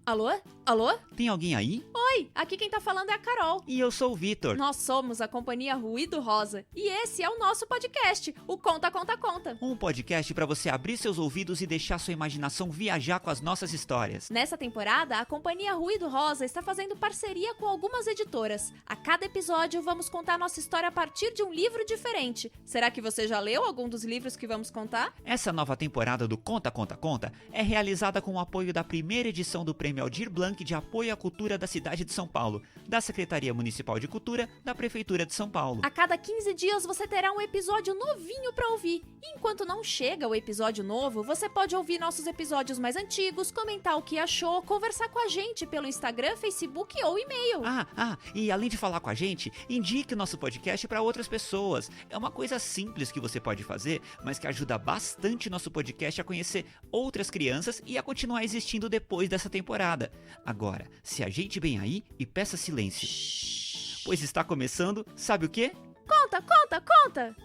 Alô? Alô? Tem alguém aí? Oi, aqui quem tá falando é a Carol. E eu sou o Vitor. Nós somos a Companhia Ruído Rosa. E esse é o nosso podcast, o Conta, Conta, Conta. Um podcast pra você abrir seus ouvidos e deixar sua imaginação viajar com as nossas histórias. Nessa temporada, a Companhia Ruído Rosa está fazendo parceria com algumas editoras. A cada episódio, vamos contar nossa história a partir de um livro diferente. Será que você já leu algum dos livros que vamos contar? Essa nova temporada do Conta, Conta, Conta é realizada com o apoio da primeira edição do Prêmio Aldir Blanc de Apoio à Cultura da cidade de São Paulo, da Secretaria Municipal de Cultura da Prefeitura de São Paulo. A cada 15 dias você terá um episódio novinho pra ouvir. E enquanto não chega o episódio novo, você pode ouvir nossos episódios mais antigos, comentar o que achou, conversar com a gente pelo Instagram, Facebook ou e-mail. E além de falar com a gente, indique o nosso podcast para outras pessoas. É uma coisa simples que você pode fazer, mas que ajuda bastante nosso podcast a conhecer outras crianças e a continuar existindo depois dessa temporada. Agora, se ajeite bem aí e peça silêncio. Pois está começando, sabe o quê? Conta, conta, conta!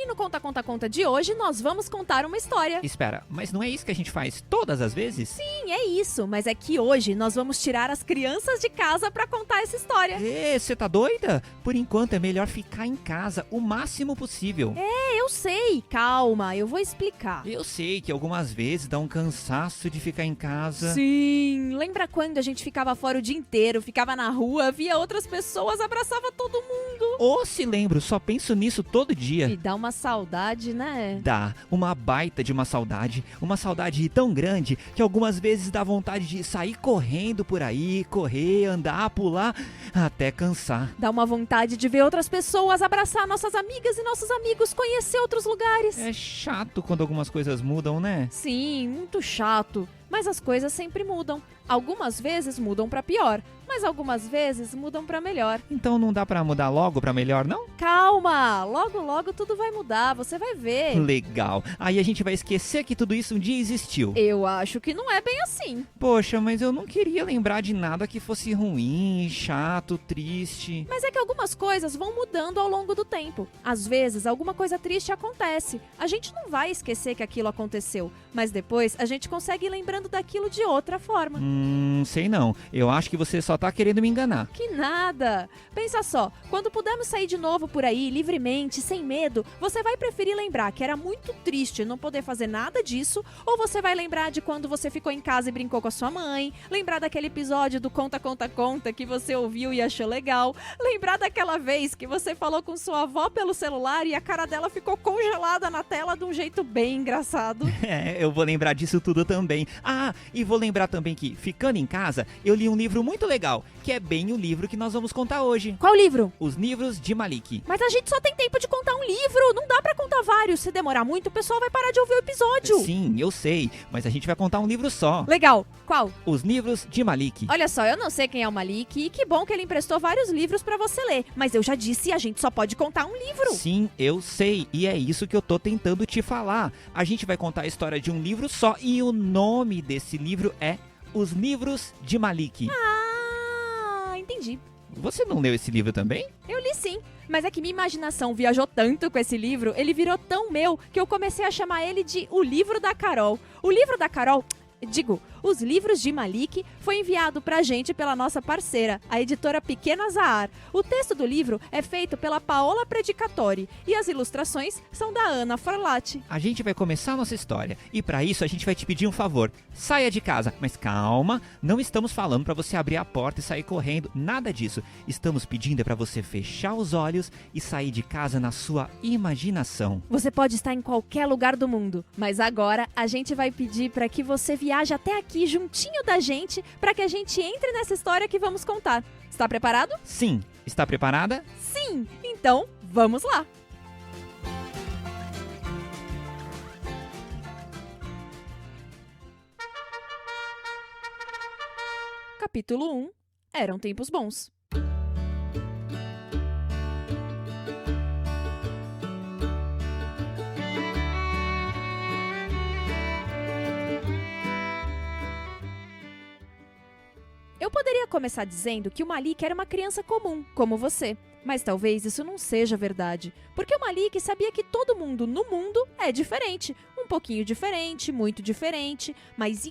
No Conta, Conta, Conta de hoje, nós vamos contar uma história. Espera, mas não é isso que a gente faz todas as vezes? Sim, é isso, mas é que hoje nós vamos tirar as crianças de casa pra contar essa história. Você tá doida? Por enquanto é melhor ficar em casa o máximo possível. Eu sei, calma, eu vou explicar. Eu sei que algumas vezes dá um cansaço de ficar em casa. Sim, lembra quando a gente ficava fora o dia inteiro, ficava na rua, via outras pessoas, abraçava todo mundo? Ou se lembro, só penso nisso todo dia. E dá uma saudade, né? Dá, uma baita de uma saudade tão grande que algumas vezes dá vontade de sair correndo por aí, correr, andar, pular, até cansar. Dá uma vontade de ver outras pessoas, abraçar nossas amigas e nossos amigos, conhecer outros lugares. É chato quando algumas coisas mudam, né? Sim, muito chato. Mas as coisas sempre mudam. Algumas vezes mudam pra pior, mas algumas vezes mudam pra melhor. Então não dá pra mudar logo pra melhor, não? Calma! Logo, logo tudo vai mudar, você vai ver. Legal. Aí a gente vai esquecer que tudo isso um dia existiu. Eu acho que não é bem assim. Poxa, mas eu não queria lembrar de nada que fosse ruim, chato, triste. Mas é que algumas coisas vão mudando ao longo do tempo. Às vezes, alguma coisa triste acontece. A gente não vai esquecer que aquilo aconteceu, mas depois a gente consegue ir lembrando daquilo de outra forma. Sei não. Eu acho que você só tá querendo me enganar. Que nada! Pensa só, quando pudermos sair de novo por aí, livremente, sem medo, você vai preferir lembrar que era muito triste não poder fazer nada disso, ou você vai lembrar de quando você ficou em casa e brincou com a sua mãe, lembrar daquele episódio do Conta, Conta, Conta que você ouviu e achou legal, lembrar daquela vez que você falou com sua avó pelo celular e a cara dela ficou congelada na tela de um jeito bem engraçado. Eu vou lembrar disso tudo também. E vou lembrar também que, ficando em casa, eu li um livro muito legal, que é bem o livro que nós vamos contar hoje. Qual livro? Os Livros de Malik. Mas a gente só tem tempo de contar um livro, não dá pra contar vários. Se demorar muito, o pessoal vai parar de ouvir o episódio. Sim, eu sei, mas a gente vai contar um livro só. Legal, qual? Os Livros de Malik. Olha só, eu não sei quem é o Malik e que bom que ele emprestou vários livros pra você ler. Mas eu já disse, a gente só pode contar um livro. Sim, eu sei, e é isso que eu tô tentando te falar. A gente vai contar a história de um livro só e o nome desse livro é Os Livros de Malik. Entendi. Você não leu esse livro também? Eu li sim, mas é que minha imaginação viajou tanto com esse livro, ele virou tão meu, que eu comecei a chamar ele de O Livro da Carol. O Livro da Carol... Os Livros de Malik foi enviado pra gente pela nossa parceira, a editora Pequena Zahar. O texto do livro é feito pela Paola Predicatori e as ilustrações são da Ana Forlatti. A gente vai começar a nossa história e pra isso a gente vai te pedir um favor. Saia de casa, mas calma, não estamos falando pra você abrir a porta e sair correndo, nada disso. Estamos pedindo pra você fechar os olhos e sair de casa na sua imaginação. Você pode estar em qualquer lugar do mundo, mas agora a gente vai pedir pra que você viaje até aqui juntinho da gente pra que a gente entre nessa história que vamos contar. Está preparado? Sim. Está preparada? Sim. Então, vamos lá. Capítulo 1. Eram tempos bons. Eu poderia começar dizendo que o Malik era uma criança comum, como você. Mas talvez isso não seja verdade, porque o Malik sabia que todo mundo no mundo é diferente. Um pouquinho diferente, muito diferente, mas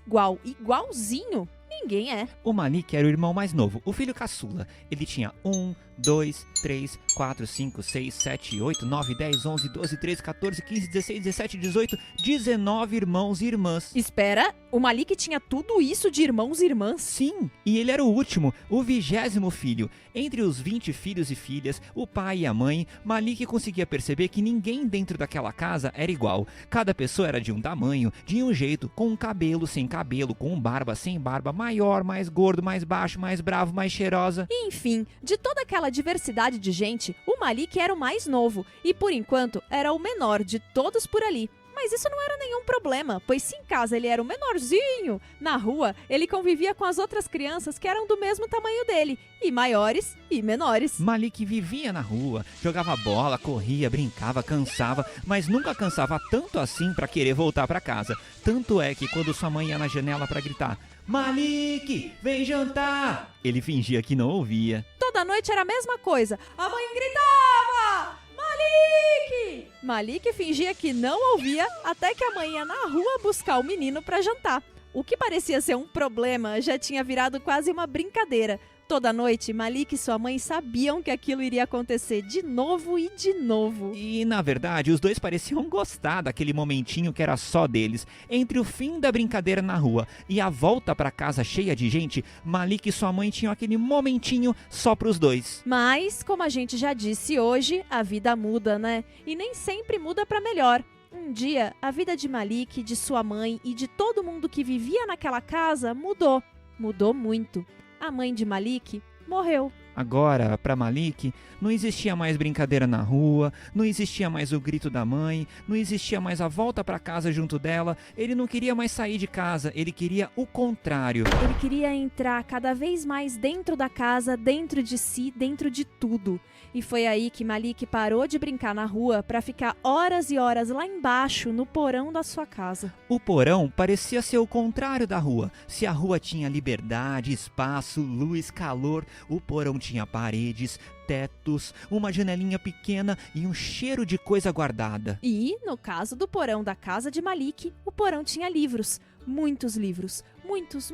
igualzinho, ninguém é. O Malik era o irmão mais novo, o filho caçula. Ele tinha 1, 2, 3, 4, 5, 6, 7, 8, 9, 10, 11, 12, 13, 14, 15, 16, 17, 18, 19 irmãos e irmãs. Espera, o Malik tinha tudo isso de irmãos e irmãs? Sim, e ele era o último, o 20º filho. Entre os 20 filhos e filhas, o pai e a mãe, Malik conseguia perceber que ninguém dentro daquela casa era igual. Cada pessoa era de um tamanho, de um jeito, com um cabelo, sem cabelo, com barba, sem barba, maior, mais gordo, mais baixo, mais bravo, mais cheirosa. Enfim, de toda aquela diversidade de gente, o Malik era o mais novo e, por enquanto, era o menor de todos por ali. Mas isso não era nenhum problema, pois se em casa ele era o menorzinho, na rua ele convivia com as outras crianças que eram do mesmo tamanho dele, e maiores e menores. Malik vivia na rua, jogava bola, corria, brincava, cansava, mas nunca cansava tanto assim pra querer voltar pra casa. Tanto é que quando sua mãe ia na janela pra gritar: "Malik, vem jantar!", ele fingia que não ouvia. Toda noite era a mesma coisa, a mãe gritava: "Malik!" Malik fingia que não ouvia até que a mãe ia na rua buscar o menino pra jantar. O que parecia ser um problema já tinha virado quase uma brincadeira. Toda noite, Malik e sua mãe sabiam que aquilo iria acontecer de novo e de novo. E, na verdade, os dois pareciam gostar daquele momentinho que era só deles. Entre o fim da brincadeira na rua e a volta pra casa cheia de gente, Malik e sua mãe tinham aquele momentinho só pros dois. Mas, como a gente já disse hoje, a vida muda, né? E nem sempre muda pra melhor. Um dia, a vida de Malik, de sua mãe e de todo mundo que vivia naquela casa mudou. Mudou muito. A mãe de Malik morreu. Agora, para Malik, não existia mais brincadeira na rua, não existia mais o grito da mãe, não existia mais a volta para casa junto dela. Ele não queria mais sair de casa, ele queria o contrário. Ele queria entrar cada vez mais dentro da casa, dentro de si, dentro de tudo. E foi aí que Malik parou de brincar na rua para ficar horas e horas lá embaixo, no porão da sua casa. O porão parecia ser o contrário da rua. Se a rua tinha liberdade, espaço, luz, calor, o porão tinha paredes, tetos, uma janelinha pequena e um cheiro de coisa guardada. E, no caso do porão da casa de Malik, o porão tinha livros. Muitos livros. Muitos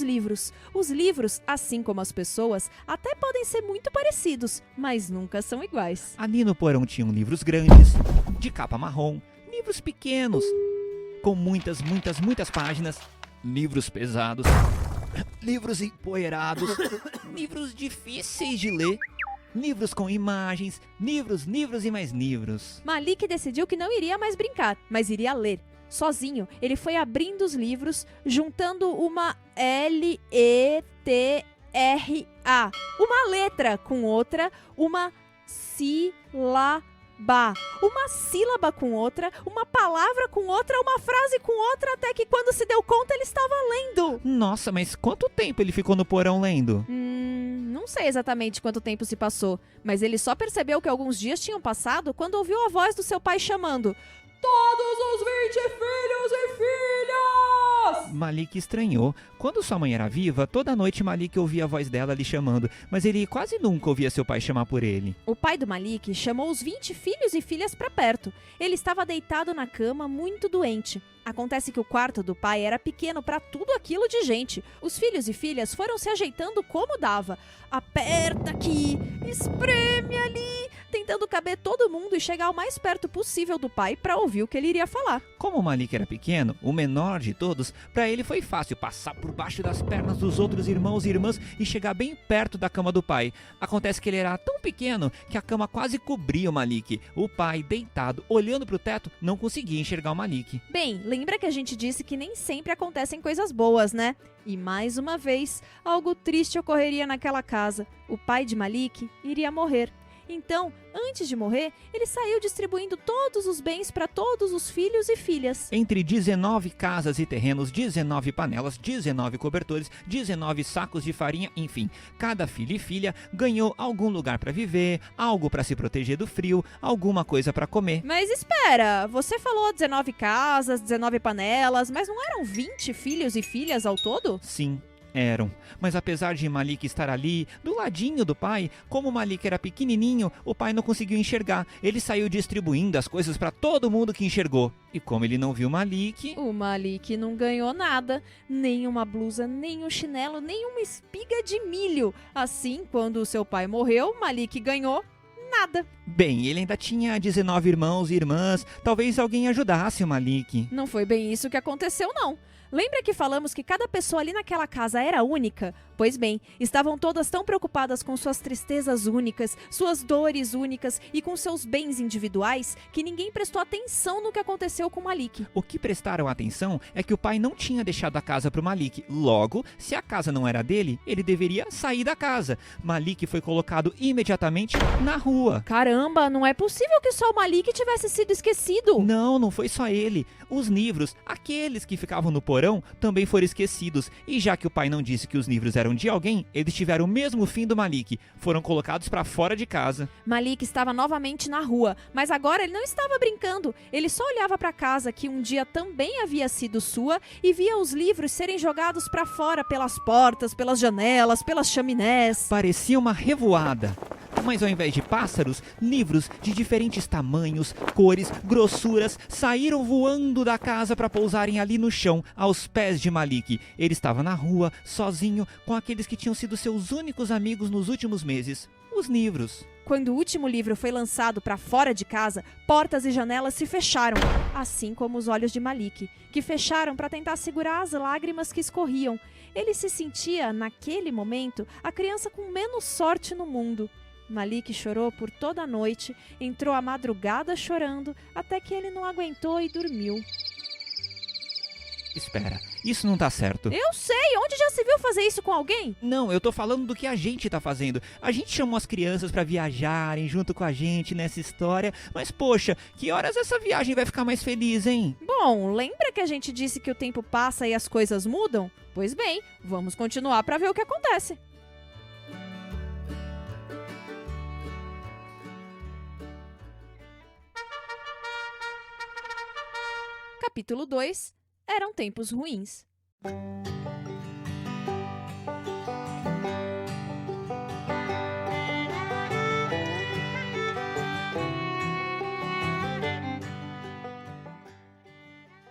livros. Os livros, assim como as pessoas, até podem ser muito parecidos, mas nunca são iguais. Ali no porão tinham livros grandes, de capa marrom, livros pequenos, com muitas páginas, livros pesados, livros empoeirados, livros difíceis de ler, livros com imagens, livros e mais livros. Malik decidiu que não iria mais brincar, mas iria ler. Sozinho, ele foi abrindo os livros, juntando uma L-E-T-R-A, uma letra com outra, uma sílaba, uma sílaba com outra, uma palavra com outra, uma frase com outra, até que quando se deu conta ele estava lendo. Nossa, mas quanto tempo ele ficou no porão lendo? Não sei exatamente quanto tempo se passou, mas ele só percebeu que alguns dias tinham passado quando ouviu a voz do seu pai chamando: "Todos os 20 filhos e filhas!" Malik estranhou. Quando sua mãe era viva, toda noite Malik ouvia a voz dela lhe chamando, mas ele quase nunca ouvia seu pai chamar por ele. O pai do Malik chamou os 20 filhos e filhas para perto. Ele estava deitado na cama, muito doente. Acontece que o quarto do pai era pequeno para tudo aquilo de gente. Os filhos e filhas foram se ajeitando como dava. Aperta aqui, espreme ali, tentando caber todo mundo e chegar o mais perto possível do pai para ouvir o que ele iria falar. Como o Malik era pequeno, o menor de todos, para ele foi fácil passar por baixo das pernas dos outros irmãos e irmãs e chegar bem perto da cama do pai. Acontece que ele era tão pequeno que a cama quase cobria o Malik. O pai, deitado, olhando para o teto, não conseguia enxergar o Malik. Bem, lembra que a gente disse que nem sempre acontecem coisas boas, né? E mais uma vez, algo triste ocorreria naquela casa. O pai de Malik iria morrer. Então, antes de morrer, ele saiu distribuindo todos os bens para todos os filhos e filhas. Entre 19 casas e terrenos, 19 panelas, 19 cobertores, 19 sacos de farinha, enfim. Cada filho e filha ganhou algum lugar para viver, algo para se proteger do frio, alguma coisa para comer. Mas espera, você falou 19 casas, 19 panelas, mas não eram 20 filhos e filhas ao todo? Sim, eram. Mas apesar de Malik estar ali, do ladinho do pai, como Malik era pequenininho, o pai não conseguiu enxergar. Ele saiu distribuindo as coisas para todo mundo que enxergou. E como ele não viu Malik... O Malik não ganhou nada, nem uma blusa, nem um chinelo, nem uma espiga de milho. Assim, quando o seu pai morreu, Malik ganhou nada. Bem, ele ainda tinha 19 irmãos e irmãs, talvez alguém ajudasse o Malik. Não foi bem isso que aconteceu, não. Lembra que falamos que cada pessoa ali naquela casa era única? Pois bem, estavam todas tão preocupadas com suas tristezas únicas, suas dores únicas e com seus bens individuais que ninguém prestou atenção no que aconteceu com Malik. O que prestaram atenção é que o pai não tinha deixado a casa para o Malik. Logo, se a casa não era dele, ele deveria sair da casa. Malik foi colocado imediatamente na rua. Caramba, não é possível que só o Malik tivesse sido esquecido. Não foi só ele. Os livros, aqueles que ficavam no porão, também foram esquecidos. E já que o pai não disse que os livros eram de alguém, eles tiveram o mesmo fim do Malik. Foram colocados para fora de casa. Malik estava novamente na rua, mas agora ele não estava brincando. Ele só olhava para a casa que um dia também havia sido sua e via os livros serem jogados para fora pelas portas, pelas janelas, pelas chaminés. Parecia uma revoada. Mas ao invés de pássaros, livros de diferentes tamanhos, cores, grossuras saíram voando da casa para pousarem ali no chão, aos pés de Malik. Ele estava na rua, sozinho, com aqueles que tinham sido seus únicos amigos nos últimos meses, os livros. Quando o último livro foi lançado para fora de casa, portas e janelas se fecharam, assim como os olhos de Malik, que fecharam para tentar segurar as lágrimas que escorriam. Ele se sentia, naquele momento, a criança com menos sorte no mundo. Malik chorou por toda a noite, entrou à madrugada chorando, até que ele não aguentou e dormiu. Espera, isso não tá certo. Eu sei! Onde já se viu fazer isso com alguém? Não, eu tô falando do que a gente tá fazendo. A gente chamou as crianças pra viajarem junto com a gente nessa história, mas poxa, que horas essa viagem vai ficar mais feliz, hein? Bom, lembra que a gente disse que o tempo passa e as coisas mudam? Pois bem, vamos continuar pra ver o que acontece. Capítulo 2. Eram tempos ruins.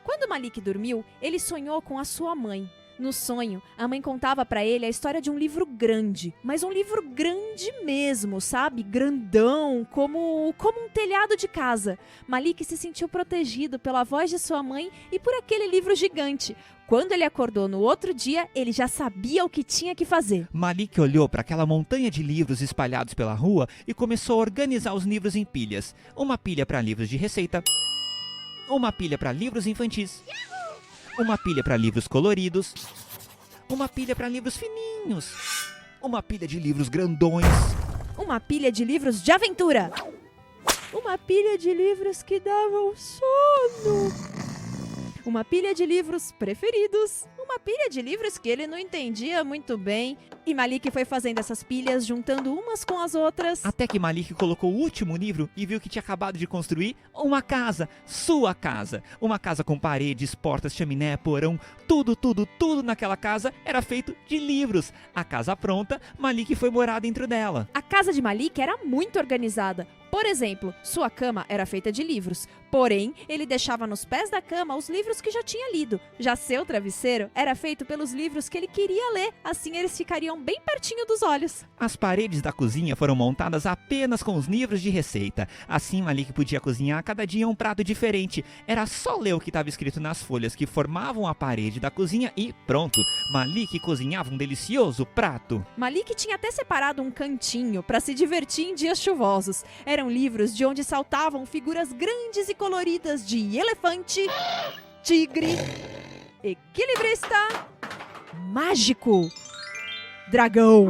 Quando Malik dormiu, ele sonhou com a sua mãe. No sonho, a mãe contava pra ele a história de um livro grande, mas um livro grande mesmo, sabe? Grandão, como um telhado de casa. Malik se sentiu protegido pela voz de sua mãe e por aquele livro gigante. Quando ele acordou no outro dia, ele já sabia o que tinha que fazer. Malik olhou para aquela montanha de livros espalhados pela rua e começou a organizar os livros em pilhas. Uma pilha para livros de receita, uma pilha para livros infantis, uma pilha para livros coloridos, uma pilha para livros fininhos, uma pilha de livros grandões, uma pilha de livros de aventura, uma pilha de livros que davam sono, uma pilha de livros preferidos, uma pilha de livros que ele não entendia muito bem. E Malik foi fazendo essas pilhas, juntando umas com as outras. Até que Malik colocou o último livro e viu que tinha acabado de construir uma casa, sua casa. Uma casa com paredes, portas, chaminé, porão, tudo naquela casa era feito de livros. A casa pronta, Malik foi morar dentro dela. A casa de Malik era muito organizada. Por exemplo, sua cama era feita de livros, porém, ele deixava nos pés da cama os livros que já tinha lido. Já seu travesseiro era feito pelos livros que ele queria ler, assim eles ficariam bem pertinho dos olhos. As paredes da cozinha foram montadas apenas com os livros de receita. Assim, Malik podia cozinhar cada dia um prato diferente. Era só ler o que estava escrito nas folhas que formavam a parede da cozinha e pronto, Malik cozinhava um delicioso prato. Malik tinha até separado um cantinho para se divertir em dias chuvosos. Eram livros de onde saltavam figuras grandes e coloridas de elefante, tigre, equilibrista, mágico, dragão,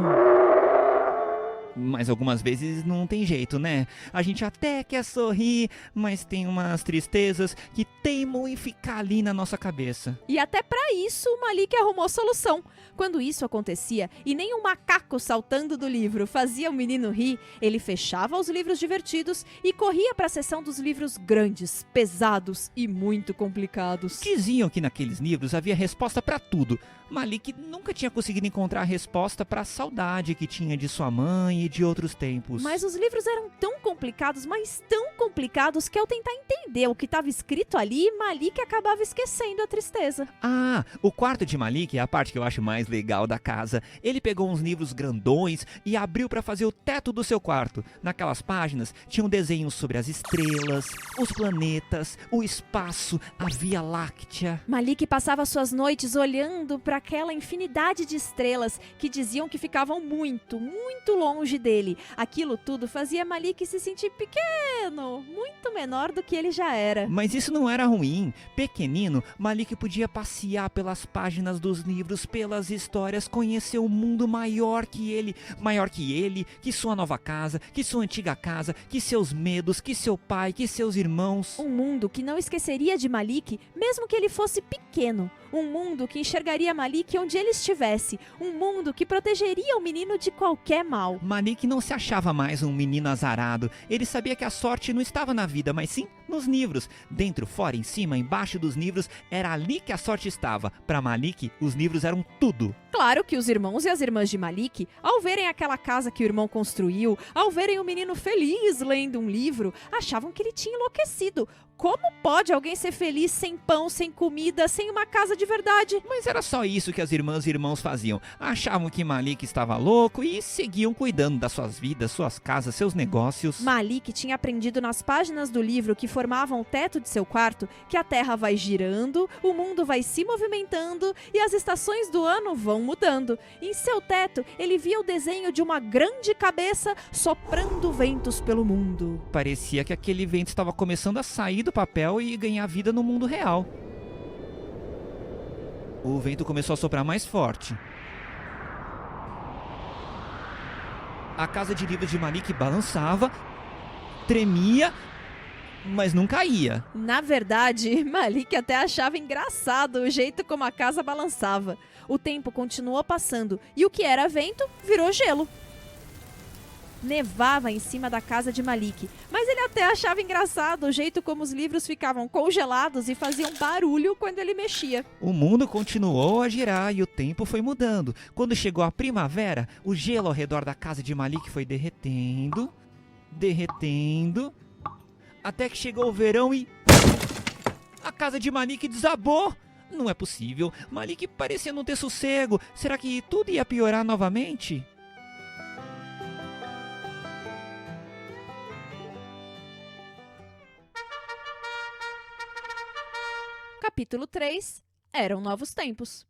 Mas algumas vezes não tem jeito, né? A gente até quer sorrir, mas tem umas tristezas que teimam em ficar ali na nossa cabeça. E até pra isso o Malik arrumou solução. Quando isso acontecia e nem um macaco saltando do livro fazia o menino rir, ele fechava os livros divertidos e corria pra seção dos livros grandes, pesados e muito complicados. Diziam que naqueles livros havia resposta pra tudo. Malik nunca tinha conseguido encontrar a resposta para a saudade que tinha de sua mãe e de outros tempos. Mas os livros eram tão complicados, mas tão complicados, que ao tentar entender o que estava escrito ali, Malik acabava esquecendo a tristeza. Ah, o quarto de Malik é a parte que eu acho mais legal da casa. Ele pegou uns livros grandões e abriu para fazer o teto do seu quarto. Naquelas páginas tinham desenhos sobre as estrelas, os planetas, o espaço, a Via Láctea. Malik passava suas noites olhando para aquela infinidade de estrelas que diziam que ficavam muito, muito longe dele. Aquilo tudo fazia Malik se sentir pequeno, muito menor do que ele já era. Mas isso não era ruim. Pequenino, Malik podia passear pelas páginas dos livros, pelas histórias, conhecer um mundo maior que ele, que sua nova casa, que sua antiga casa, que seus medos, que seu pai, que seus irmãos. Um mundo que não esqueceria de Malik, mesmo que ele fosse pequeno. Um mundo que enxergaria Malik onde ele estivesse. Um mundo que protegeria o menino de qualquer mal. Malik não se achava mais um menino azarado. Ele sabia que a sorte não estava na vida, mas sim nos livros. Dentro, fora, em cima, embaixo dos livros, era ali que a sorte estava. Para Malik, os livros eram tudo. Claro que os irmãos e as irmãs de Malik, ao verem aquela casa que o irmão construiu, ao verem o menino feliz lendo um livro, achavam que ele tinha enlouquecido. Como pode alguém ser feliz sem pão, sem comida, sem uma casa de verdade? Mas era só isso que as irmãs e irmãos faziam. Achavam que Malik estava louco e seguiam cuidando das suas vidas, suas casas, seus negócios. Malik tinha aprendido nas páginas do livro que formavam o teto de seu quarto que a terra vai girando, o mundo vai se movimentando e as estações do ano vão mudando. Em seu teto, ele via o desenho de uma grande cabeça soprando ventos pelo mundo. Parecia que aquele vento estava começando a sair do papel e ganhar vida no mundo real. O vento começou a soprar mais forte. A casa de livros de Malik balançava, tremia, mas não caía. Na verdade, Malik até achava engraçado o jeito como a casa balançava. O tempo continuou passando e o que era vento virou gelo. Nevava em cima da casa de Malik, mas ele até achava engraçado o jeito como os livros ficavam congelados e faziam barulho quando ele mexia. O mundo continuou a girar e o tempo foi mudando. Quando chegou a primavera, o gelo ao redor da casa de Malik foi derretendo, até que chegou o verão e a casa de Malik desabou. Não é possível, Malik parecia não ter sossego. Será que tudo ia piorar novamente? Capítulo 3. Eram novos tempos.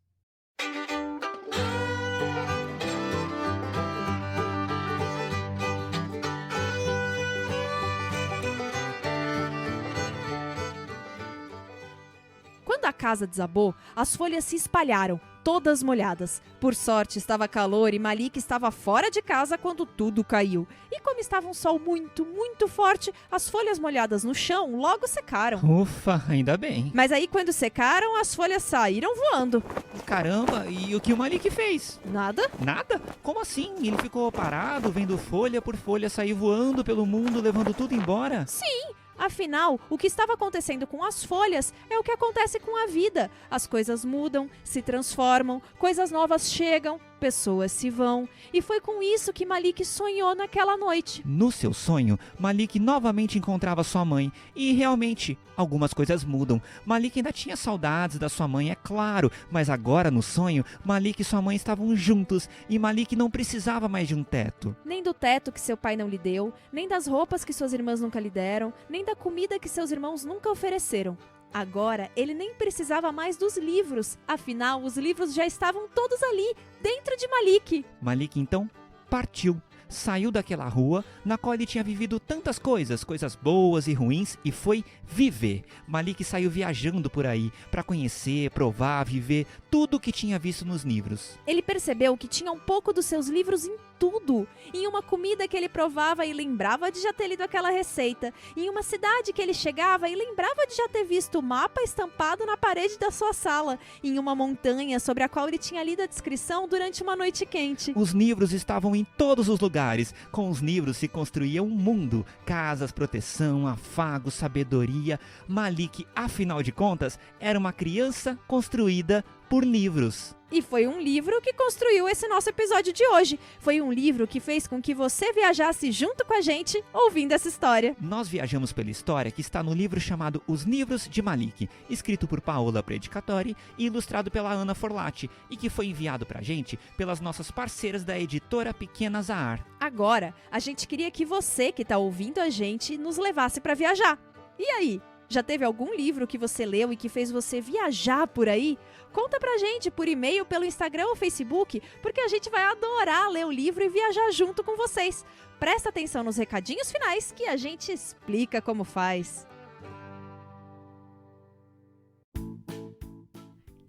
Quando a casa desabou, as folhas se espalharam, todas molhadas. Por sorte, estava calor e Malik estava fora de casa quando tudo caiu. E como estava um sol muito, muito forte, as folhas molhadas no chão logo secaram. Ufa, ainda bem. Mas aí, quando secaram, as folhas saíram voando. Caramba, e o que o Malik fez? Nada? Nada? Como assim? Ele ficou parado, vendo folha por folha sair voando pelo mundo, levando tudo embora? Sim! Afinal, o que estava acontecendo com as folhas é o que acontece com a vida. As coisas mudam, se transformam, coisas novas chegam, pessoas se vão. E foi com isso que Malik sonhou naquela noite. No seu sonho, Malik novamente encontrava sua mãe. E realmente, algumas coisas mudam. Malik ainda tinha saudades da sua mãe, é claro. Mas agora, no sonho, Malik e sua mãe estavam juntos. E Malik não precisava mais de um teto. Nem do teto que seu pai não lhe deu, nem das roupas que suas irmãs nunca lhe deram, nem da comida que seus irmãos nunca ofereceram. Agora, ele nem precisava mais dos livros. Afinal, os livros já estavam todos ali, dentro de Malik. Malik, então, partiu. Saiu daquela rua na qual ele tinha vivido tantas coisas boas e ruins, e foi viver. Malik saiu viajando por aí para conhecer, provar, viver tudo o que tinha visto nos livros. Ele percebeu que tinha um pouco dos seus livros em tudo. Em uma comida que ele provava e lembrava de já ter lido aquela receita. Em uma cidade que ele chegava e lembrava de já ter visto o mapa estampado na parede da sua sala. Em uma montanha sobre a qual ele tinha lido a descrição durante uma noite quente. Os livros estavam em todos os lugares. Com os livros se construía um mundo. Casas, proteção, afago, sabedoria. Malik, afinal de contas, era uma criança construída por livros. E foi um livro que construiu esse nosso episódio de hoje. Foi um livro que fez com que você viajasse junto com a gente ouvindo essa história. Nós viajamos pela história que está no livro chamado Os Livros de Malik, escrito por Paola Predicatori e ilustrado pela Ana Forlati, e que foi enviado pra gente pelas nossas parceiras da editora Pequena Zahar. Agora, a gente queria que você que está ouvindo a gente nos levasse para viajar. E aí? Já teve algum livro que você leu e que fez você viajar por aí? Conta pra gente por e-mail, pelo Instagram ou Facebook, porque a gente vai adorar ler o livro e viajar junto com vocês. Presta atenção nos recadinhos finais que a gente explica como faz.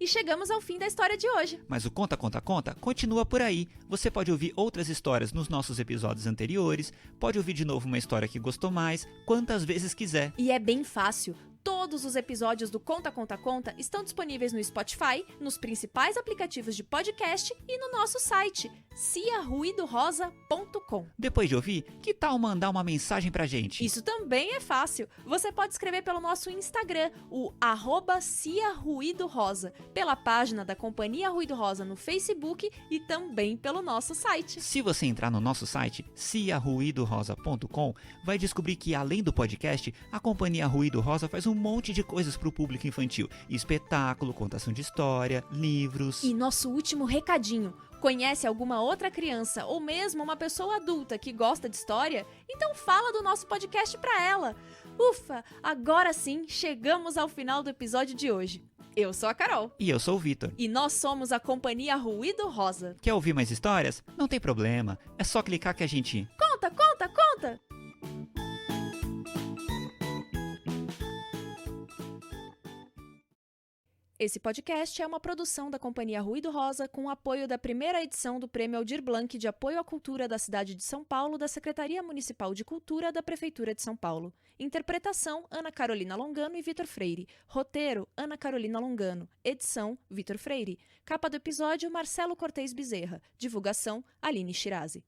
E chegamos ao fim da história de hoje. Mas o Conta continua por aí. Você pode ouvir outras histórias nos nossos episódios anteriores, pode ouvir de novo uma história que gostou mais, quantas vezes quiser. E é bem fácil. Todos os episódios do Conta estão disponíveis no Spotify, nos principais aplicativos de podcast e no nosso site, ciaruidorosa.com. Depois de ouvir, que tal mandar uma mensagem pra gente? Isso também é fácil. Você pode escrever pelo nosso Instagram, o @ciaruidorosa, pela página da Companhia Ruído Rosa no Facebook e também pelo nosso site. Se você entrar no nosso site, ciaruidorosa.com, vai descobrir que, além do podcast, a Companhia Ruído Rosa faz um monte de coisas para o público infantil. Espetáculo, contação de história, livros. E nosso último recadinho. Conhece alguma outra criança ou mesmo uma pessoa adulta que gosta de história? Então fala do nosso podcast para ela. Ufa, agora sim chegamos ao final do episódio de hoje. Eu sou a Carol. E eu sou o Vitor. E nós somos a Companhia Ruído Rosa. Quer ouvir mais histórias? Não tem problema. É só clicar que a gente... Conta! Esse podcast é uma produção da Companhia Ruído Rosa com o apoio da primeira edição do Prêmio Aldir Blanc de Apoio à Cultura da cidade de São Paulo da Secretaria Municipal de Cultura da Prefeitura de São Paulo. Interpretação, Ana Carolina Longano e Vitor Freire. Roteiro, Ana Carolina Longano. Edição, Vitor Freire. Capa do episódio, Marcelo Cortez Bezerra. Divulgação, Aline Shirazi.